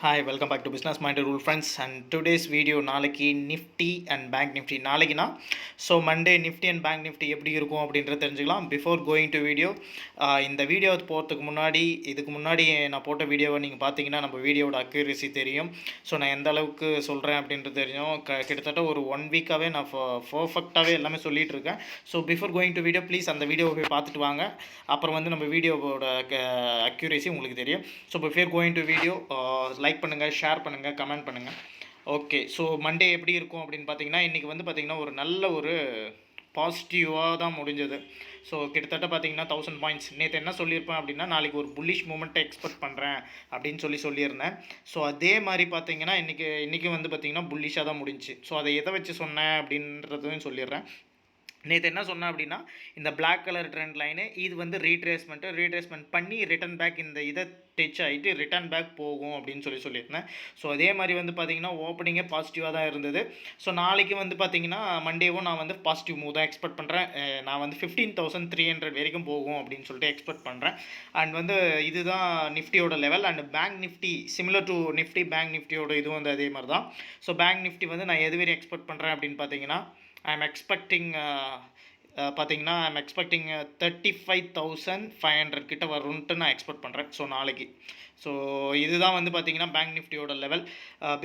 Hi, welcome back to Business Minded Rule friends, and today's video நாளைக்கு Nifty and Banknifty நாளைக்குனா so Monday Nifty and Banknifty எப்படி இருக்கும் அப்படின்றத தெரிஞ்சுக்கலாம். Before going to video, இந்த வீடியோ போகிறதுக்கு முன்னாடி இதுக்கு முன்னாடி நான் போட்ட வீடியோவை நீங்கள் பார்த்தீங்கன்னா நம்ம வீடியோட அக்யூரசி தெரியும். ஸோ நான் எந்த அளவுக்கு சொல்கிறேன் அப்படின்றது தெரியும். கிட்டத்தட்ட ஒரு 1 வீக்காகவே நான் பர்ஃபெக்டாகவே எல்லாமே சொல்லிகிட்டு இருக்கேன். So before going to video please அந்த வீடியோவை போய் பார்த்துட்டு வாங்க. அப்புறம் வந்து நம்ம வீடியோவோட அக்யூரசி உங்களுக்கு தெரியும். So before going to video like பண்ணுங்கள், ஷேர் பண்ணுங்கள், கமெண்ட் பண்ணுங்கள். ஓகே, ஸோ மண்டே எப்படி இருக்கும் அப்படின்னு பார்த்தீங்கன்னா, இன்றைக்கி வந்து பார்த்திங்கன்னா ஒரு நல்ல ஒரு பாசிட்டிவாக தான் முடிஞ்சது. ஸோ கிட்டத்தட்ட பார்த்தீங்கன்னா 1000 பாயிண்ட்ஸ். நேற்று என்ன சொல்லியிருப்பேன் அப்படின்னா, நாளைக்கு ஒரு புல்லிஷ் மூமெண்ட்டை எக்ஸ்பெக்ட் பண்ணுறேன் அப்படின்னு சொல்லியிருந்தேன். ஸோ அதே மாதிரி பார்த்தீங்கன்னா இன்றைக்கி வந்து பார்த்திங்கன்னா புல்லிஷாக தான் முடிஞ்சு. ஸோ அதை எதை வச்சு சொன்னேன் அப்படின்றதையும் சொல்லிடுறேன். நேற்று என்ன சொன்னேன் அப்படின்னா, இந்த பிளாக் கலர் ட்ரெண்ட் லைனு இது வந்து ரீட்ரேஸ்மெண்ட் பண்ணி ரிட்டன் பேக் இந்த இதை டச் ஆகிட்டு ரிட்டன் பேக் போகும் அப்படின்னு சொல்லியிருந்தேன். ஸோ அதே மாதிரி வந்து பார்த்திங்கன்னா ஓப்பனிங்கே பாசிட்டிவாக தான் இருந்தது. ஸோ நாளைக்கு வந்து பார்த்திங்கன்னா மண்டேவும் நான் வந்து பாசிட்டிவ் மூவ் தான் எக்ஸ்பெக்ட் பண்ணுறேன். நான் வந்து 15,300 வரைக்கும் போகும் அப்படின்னு சொல்லிட்டு எக்ஸ்பெக்ட் பண்ணுறேன். அண்ட் வந்து இதுதான் நிஃப்டியோட level. And bank Nifty similar to Nifty, bank நிஃப்டியோட இதுவும் வந்து அதே மாதிரி தான். ஸோ பேங்க் நிஃப்டி வந்து நான் எது வரை எக்ஸ்பெக்ட் பண்ணுறேன் அப்படின்னு பார்த்தீங்கன்னா, I'm expecting 35,500 கிட்ட வரும்ன்ட்டு நான் எக்ஸ்பெக்ட் பண்ணுறேன். ஸோ நாளைக்கு ஸோ இதுதான் வந்து பார்த்திங்கன்னா பேங்க் நிஃப்டியோட லெவல்.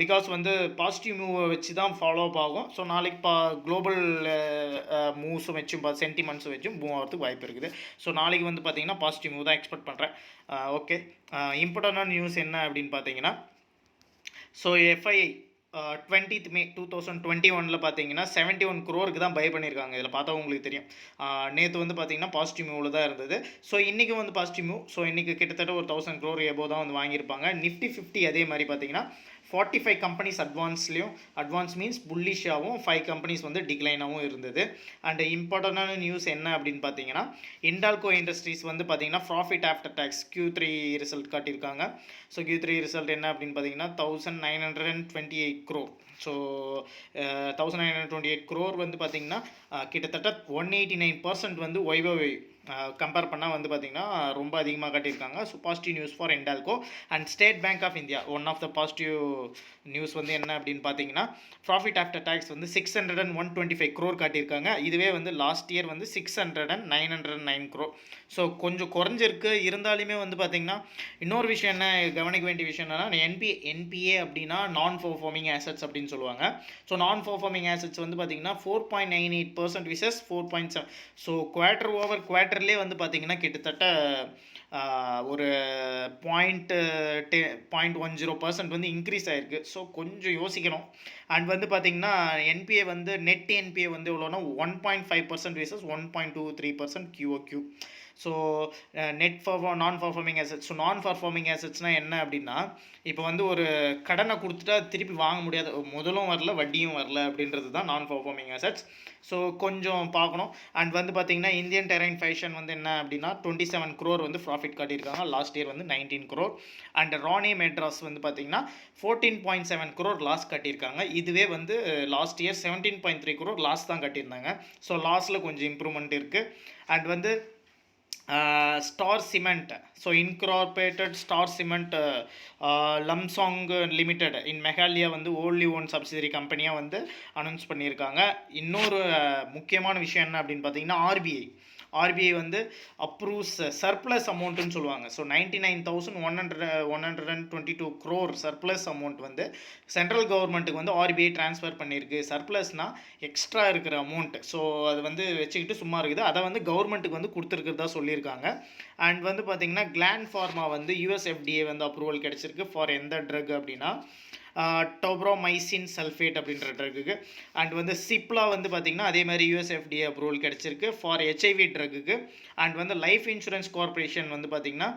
பிகாஸ் வந்து பாசிட்டிவ் மூவை வச்சு தான் ஃபாலோ அப் ஆகும். ஸோ நாளைக்கு குளோபல் மூவ்ஸும் வச்சும் சென்டிமெண்ட்ஸும் வச்சும் மூவ் ஆகிறதுக்கு வாய்ப்பு இருக்குது. ஸோ நாளைக்கு வந்து பார்த்திங்கன்னா பாசிட்டிவ் மூவ் தான் எக்ஸ்பெக்ட் பண்ணுறேன். ஓகே, இம்பார்ட்டண்டான நியூஸ் என்ன அப்படின்னு பார்த்தீங்கன்னா, ஸோ FII 20th May 2021 பார்த்தீங்கன்னா 71 crore தான் பை பண்ணியிருக்காங்க. இதில் பார்த்தா உங்களுக்கு தெரியும். நேற்று வந்து பார்த்தீங்கன்னா பாசிட்டிவ் மூவில் தான் இருந்தது. ஸோ இன்றைக்கி வந்து பாசிட்டிவ் மூவ். ஸோ இன்றைக்கி கிட்டத்தட்ட ஒரு 1000 crore எபோ தான் வந்து வாங்கியிருப்பாங்க. நிஃப்டி 50 அதே மாதிரி பார்த்தீங்கன்னா 45 கம்பெனிஸ் அட்வான்ஸ் மீன்ஸ் புல்லிஷாகவும் 5 கம்பெனிஸ் வந்து டிக்ளைனாகவும் இருந்தது. அண்ட் இம்பார்ட்டண்டான நியூஸ் என்ன அப்படின்னு பார்த்தீங்கன்னா, ஹிண்டால்கோ இண்டஸ்ட்ரீஸ் வந்து பார்த்தீங்கன்னா profit after tax Q3 result காட்டியிருக்காங்க. ஸோ Q3 ரிசல்ட் என்ன அப்படின்னு பார்த்தீங்கன்னா 1928 crore. ஸோ 1928 crore வந்து பார்த்திங்கன்னா கிட்டத்தட்ட 189% வந்து ஒய்ஓஒய் கம்பேர் பண்ணால் வந்து பார்த்திங்கன்னா ரொம்ப அதிகமாக காட்டியிருக்காங்க. So positive news for Hindalco. And State Bank of India one of the positive news வந்து என்ன அப்படின்னு பார்த்தீங்கன்னா, ப்ராஃபிட் ஆஃப்டர் டேக்ஸ் வந்து 625 crore காட்டியிருக்காங்க. இதுவே வந்து லாஸ்ட் இயர் வந்து 909 crore. ஸோ கொஞ்சம் குறைஞ்சிருக்கு. இருந்தாலுமே வந்து பார்த்திங்கன்னா இன்னொரு விஷயம் என்ன கவனிக்க வேண்டிய விஷயம் என்னன்னா, என்பிஏ அப்படின்னா நான் பர்ஃபார்மிங் ஆசட்ஸ் அப்படின்னு சொல்லுவாங்க. ஸோ நான் பர்ஃபார்மிங் ஆசட்ஸ் வந்து பார்த்திங்கன்னா 4.98% விசஸ் 4.7. ஸோ குவார்ட்டர் ஓவர் குவார்ட்டர்லேயே வந்து பார்த்திங்கன்னா கிட்டத்தட்ட ஒரு 0.10% வந்து இன்க்ரீஸ் ஆகிருக்கு. ஸோ கொஞ்சம் யோசிக்கணும். அண்ட் வந்து பார்த்திங்கன்னா என்பிஏ வந்து நெட் என்பிஏ வந்து எவ்வளோனா 1.5% விசஸ் 1.23% QOQ. ஸோ நான் பர்ஃபார்மிங் ஆசட்ஸ். ஸோ நான் பர்ஃபார்மிங் ஆசட்ஸ்னால் என்ன அப்படின்னா, இப்போ வந்து ஒரு கடனை கொடுத்துட்டா திருப்பி வாங்க முடியாது, முதலும் வரல வட்டியும் வரல அப்படின்றது தான் நான் பர்ஃபார்மிங் ஆசட்ஸ். ஸோ கொஞ்சம் பார்க்கணும். அண்ட் வந்து பார்த்திங்கன்னா இந்தியன் டெரைன் ஃபேஷன் வந்து என்ன அப்படின்னா 27 crore வந்து ப்ராஃபிட் காட்டியிருக்காங்க. லாஸ்ட் இயர் வந்து 19 crore. அண்ட் ரானி மெட்ராஸ் வந்து பார்த்திங்கன்னா 14.7 crore லாஸ் கட்டியிருக்காங்க. இதுவே வந்து லாஸ்ட் இயர் 17.3 crore லாஸ் தான் கட்டியிருந்தாங்க. ஸோ லாஸில் கொஞ்சம் இம்ப்ரூவ்மெண்ட் இருக்குது. அண்ட் வந்து Star cement, so incorporated Star cement Lumshnong limited in Meghalaya வந்து ஓன்லி ஒன் சப்சிடரி கம்பெனியாக வந்து அனௌன்ஸ் பண்ணியிருக்காங்க. இன்னொரு முக்கியமான விஷயம் என்ன அப்படின்னு பார்த்தீங்கன்னா, ஆர்பிஐ வந்து அப்ரூவ்ஸ் சர்ப்ளஸ் அமௌண்ட்டுன்னு சொல்லுவாங்க. ஸோ 99,122 crore சர்ப்ளஸ் அமௌண்ட் வந்து சென்ட்ரல் கவர்மெண்ட்டுக்கு வந்து ஆர்பிஐ ட்ரான்ஸ்ஃபர் பண்ணியிருக்கு. சர்ப்ளஸ்னால் எக்ஸ்ட்ரா இருக்கிற அமௌண்ட். ஸோ அது வந்து வச்சுக்கிட்டு சும்மா இருக்குது, அதை வந்து கவர்மெண்ட்டுக்கு வந்து கொடுத்துருக்கிறதா சொல்லியிருக்காங்க. அண்ட் வந்து பார்த்திங்கன்னா கிளாண்ட் ஃபார்மா வந்து யூஎஸ்எஃப்டிஏ வந்து அப்ரூவல் கிடச்சிருக்கு ஃபார் எந்த ட்ரக் அப்படின்னா டோப்ரோமைசின் சல்ஃபேட் அப்படின்ற ட்ரக்குக்கு. அண்ட் வந்து சிப்லா வந்து பார்த்திங்கன்னா அதே மாதிரி யூஎஸ்எஃப்டிஏ அப்ரூவல் கிடச்சிருக்கு ஃபார் ஹெச்ஐவி ட்ரக்குக்கு. அண்ட் வந்து லைஃப் இன்சூரன்ஸ் கார்பரேஷன் வந்து பார்த்திங்கன்னா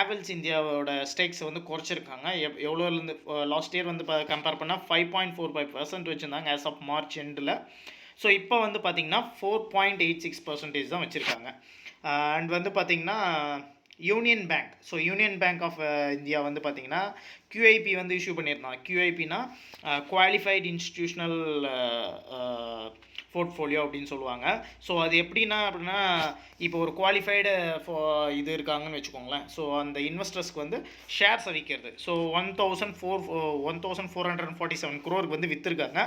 ஆவல்ஸ் இந்தியாவோட ஸ்டேக்ஸ் வந்து குறைச்சிருக்காங்க. எவ்வளோலேருந்து லாஸ்ட் இயர் வந்து கம்பேர் பண்ணால் 5.45% வச்சுருந்தாங்க ஆஸ் ஆஃப் மார்ச் எண்டில். ஸோ இப்போ வந்து பார்த்திங்கன்னா 4.86% தான் வச்சுருக்காங்க. அண்ட் வந்து பார்த்திங்கன்னா Union Bank. So Union Bank of India வந்து பார்த்தீங்கன்னா QIP வந்து இஷ்யூ பண்ணியிருந்தான். QIPனா குவாலிஃபைடு இன்ஸ்டிடியூஷனல் போர்ட்ஃபோலியோ அப்படின்னு சொல்லுவாங்க. ஸோ அது எப்படின்னா அப்படின்னா, இப்போ ஒரு குவாலிஃபைடு இது இருக்காங்கன்னு வச்சுக்கோங்களேன். ஸோ அந்த இன்வெஸ்டர்ஸ்க்கு வந்து ஷேர்ஸை விற்கிறது. ஸோ 1447 crore வந்து விற்றுருக்காங்க.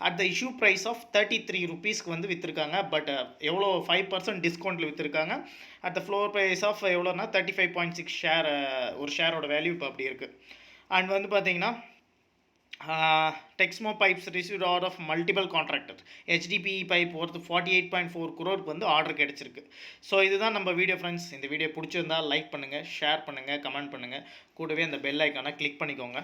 At the issue price of 33 rupeesக்கு வந்து விற்றுருக்காங்க. பட் எவ்வளோ 5% டிஸ்கவுண்ட்டில் விற்றுருக்காங்க. At the floor price of எவ்வளோனா 35.6 ஷேர், ஒரு ஷேரோட வேல்யூ இப்போ அப்படி இருக்குது. அண்ட் வந்து பார்த்தீங்கன்னா TEXMO pipes received order of multiple contractor. HDPE pipe worth 48.4 crore வந்து ஆர்டர் கிடைச்சிருக்கு. ஸோ இதுதான் நம்ம வீடியோ ஃப்ரெண்ட்ஸ். இந்த வீடியோ பிடிச்சிருந்தா லைக் பண்ணுங்கள், ஷேர் பண்ணுங்கள், கமெண்ட் பண்ணுங்கள். கூடவே அந்த பெல் ஐக்கானை கிளிக் பண்ணிக்கோங்க.